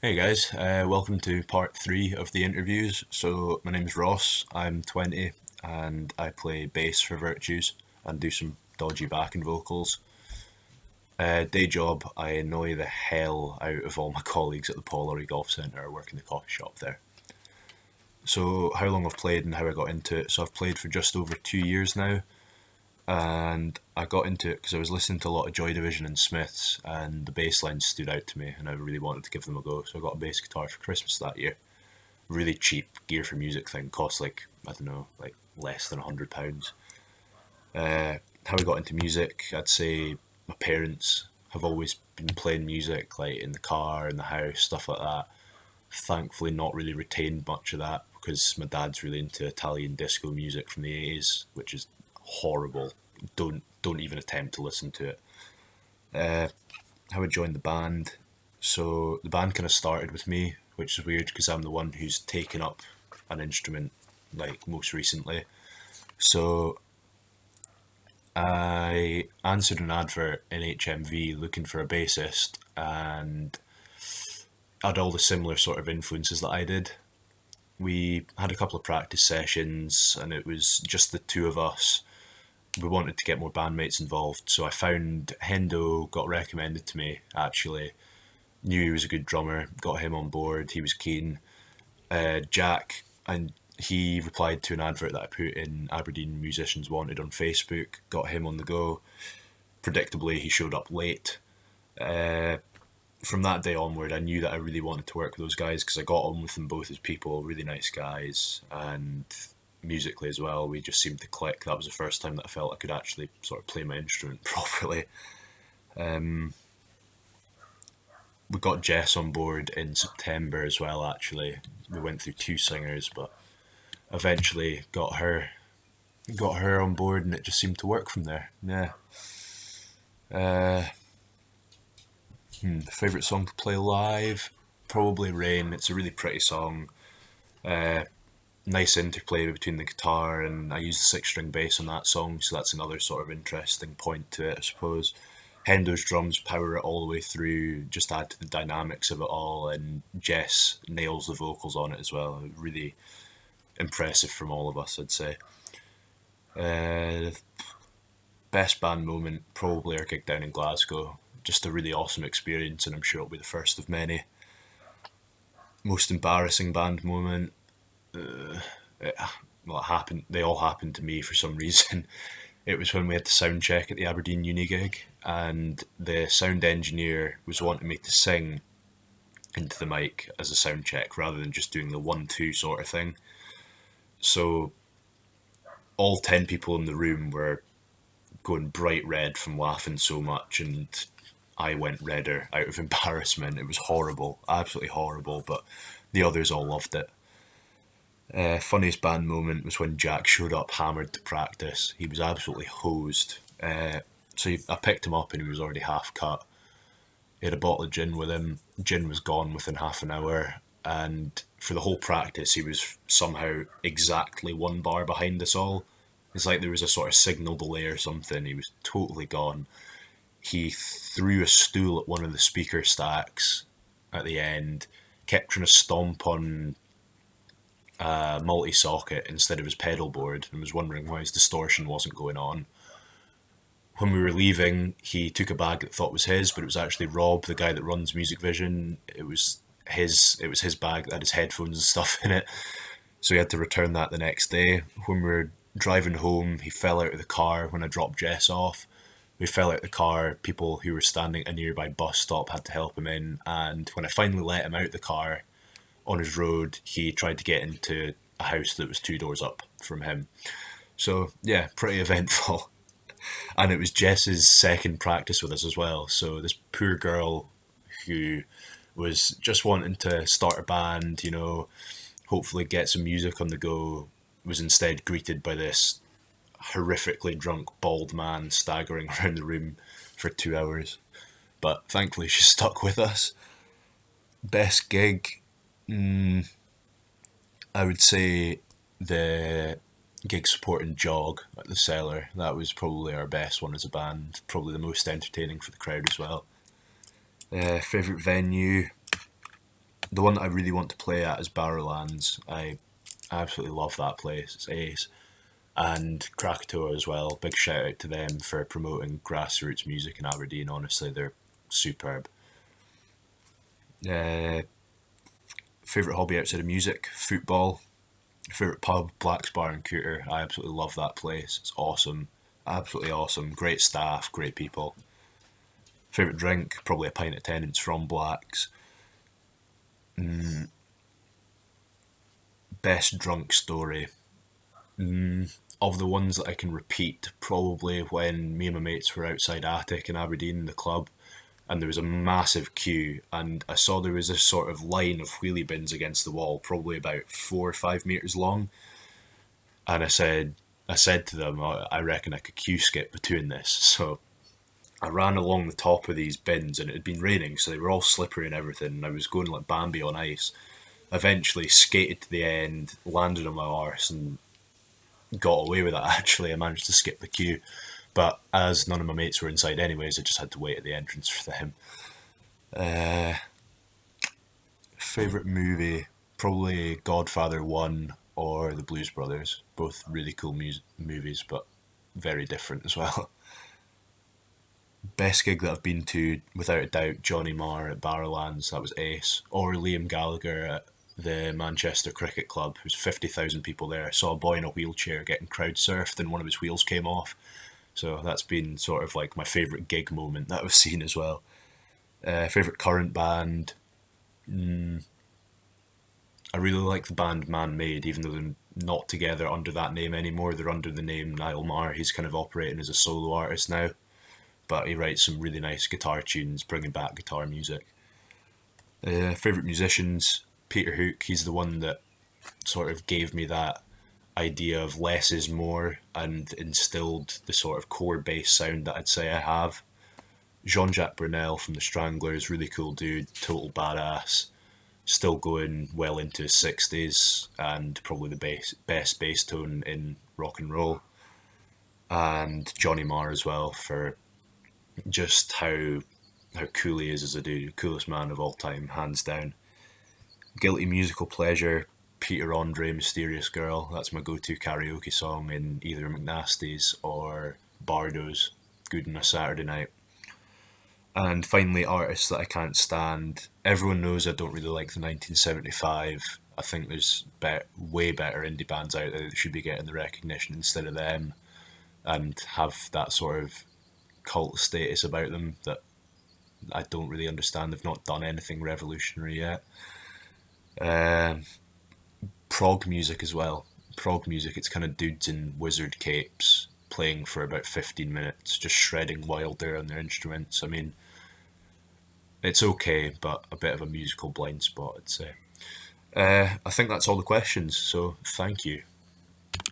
Hey guys, welcome to part three of the interviews. So, my name's Ross, I'm 20 and I play bass for Virtues and do some dodgy backing vocals. Day job, I annoy the hell out of all my colleagues at the Pollery Golf Centre or work in the coffee shop there. So, how long I've played and how I got into it. So, I've played for just over 2 years now, and I got into it because I was listening to a lot of Joy Division and Smiths, and the bass line stood out to me, and I really wanted to give them a go. So, I got a bass guitar for Christmas that year. Really cheap Gear for Music thing, cost like, I don't know, like less than £100. How I got into music, I'd say my parents have always been playing music like in the car, in the house, stuff like that. Thankfully not really retained much of that because my dad's really into Italian disco music from the 80s, which is horrible. Don't even attempt to listen to it. Uh, how I joined the band. So the band kind of started with me, which is weird because I'm the one who's taken up an instrument like most recently. So I answered an advert in HMV looking for a bassist and had all the similar sort of influences that I did. We had a couple of practice sessions and it was just the two of us. We wanted to get more bandmates involved, so I found Hendo, got recommended to me actually. Knew he was a good drummer, got him on board, he was keen. Jack, and he replied to an advert that I put in Aberdeen Musicians Wanted on Facebook, got him on the go. Predictably, he showed up late. Uh, from that day onward, I knew that I really wanted to work with those guys because I got on with them both as people, really nice guys, and musically as well. We just seemed to click. That was the first time that I felt I could actually sort of play my instrument properly. Um, we got Jess on board in September as well. Actually, we went through two singers, but eventually got her on board, and it just seemed to work from there. Yeah. Uh, Favorite song to play live? Probably Rain. It's a really pretty song. Uh, Nice interplay between the guitar, and I use the six string bass on that song, so that's another sort of interesting point to it, I suppose. Hendo's drums power it all the way through, just add to the dynamics of it all, and Jess nails the vocals on it as well. Really impressive from all of us, I'd say. Uh, Best band moment, probably our gig down in Glasgow. Just a really awesome experience, and I'm sure it'll be the first of many. Most embarrassing band moment, it, well, it happened. They all happened to me for some reason. It was when we had the sound check at the Aberdeen Uni gig, and the sound engineer was wanting me to sing into the mic as a sound check rather than just doing the 1-2 sort of thing. So all 10 people in the room were going bright red from laughing so much, and I went redder out of embarrassment. It was horrible, absolutely horrible, but the others all loved it. Funniest band moment was when Jack showed up hammered to practice. He was absolutely hosed. I picked him up and he was already half cut. He had a bottle of gin with him. Gin was gone within half an hour. And for the whole practice, he was somehow exactly one bar behind us all. It's like there was a sort of signal delay or something. He was totally gone. He threw a stool at one of the speaker stacks at the end, kept trying to stomp on multi-socket instead of his pedal board, and was wondering why his distortion wasn't going on. When we were leaving, he took a bag that thought was his, but it was actually Rob, the guy that runs Music Vision. It was his bag that had his headphones and stuff in it. So he had to return that the next day. When we were driving home, he fell out of the car when I dropped Jess off. We fell out of the car. People who were standing at a nearby bus stop had to help him in. And when I finally let him out the car on his road, he tried to get into a house that was two doors up from him. So yeah, pretty eventful. And it was Jess's second practice with us as well. So this poor girl who was just wanting to start a band, hopefully get some music on the go, was instead greeted by this horrifically drunk bald man staggering around the room for 2 hours. But thankfully she stuck with us. Best gig, I would say the gig supporting Jog at the Cellar. That was probably our best one as a band. Probably the most entertaining for the crowd as well. Favourite venue? The one that I really want to play at is Barrowlands. I absolutely love that place. It's ace. And Krakatoa as well. Big shout out to them for promoting grassroots music in Aberdeen. Honestly, they're superb. Uh, Favorite hobby outside of music? Football. Favorite pub? Black's Bar and Cooter. I absolutely love that place. It's awesome. Absolutely awesome. Great staff, great people. Favorite drink? Probably a pint of Tennent's from Black's. Best drunk story? Of the ones that I can repeat, probably when me and my mates were outside Attic in Aberdeen, the club, and there was a massive queue, and I saw there was this sort of line of wheelie bins against the wall, probably about 4 or 5 meters long, and I said to them, I reckon I could queue skip between this. So I ran along the top of these bins, and it had been raining, so they were all slippery and everything, and I was going like Bambi on ice. Eventually skated to the end, landed on my arse, and got away with it. Actually, I managed to skip the queue, but as none of my mates were inside anyways, I just had to wait at the entrance for them. Uh, Favorite movie? Probably Godfather 1 or The Blues Brothers. Both really cool movies, but very different as well. Best gig that I've been to, without a doubt, Johnny Marr at Barrowlands. That was ace. Or Liam Gallagher at the Manchester Cricket Club. There was 50,000 people there. I saw a boy in a wheelchair getting crowd surfed and one of his wheels came off. So that's been sort of like my favourite gig moment that I've seen as well. Favourite current band? I really like the band Man Made, even though they're not together under that name anymore. They're under the name Niall Marr. He's kind of operating as a solo artist now, but he writes some really nice guitar tunes, bringing back guitar music. Favourite musicians? Peter Hook. He's the one that sort of gave me that idea of less is more and instilled the sort of core bass sound that I'd say I have. Jean-Jacques Brunel from the Stranglers, really cool dude, total badass, still going well into his 60s and probably the best bass tone in rock and roll. And Johnny Marr as well for just how cool he is as a dude, coolest man of all time, hands down. Guilty musical pleasure, Peter Andre, Mysterious Girl. That's my go-to karaoke song in either McNasty's or Bardo's, good on a Saturday night. And finally, artists that I can't stand. Everyone knows I don't really like the 1975. I think there's way better indie bands out there that should be getting the recognition instead of them and have that sort of cult status about them that I don't really understand. They've not done anything revolutionary yet. Um, Prog music as well. Prog music, it's kind of dudes in wizard capes playing for about 15 minutes, just shredding wilder on their instruments. I mean, it's okay, but a bit of a musical blind spot, I'd say. I think that's all the questions, so thank you.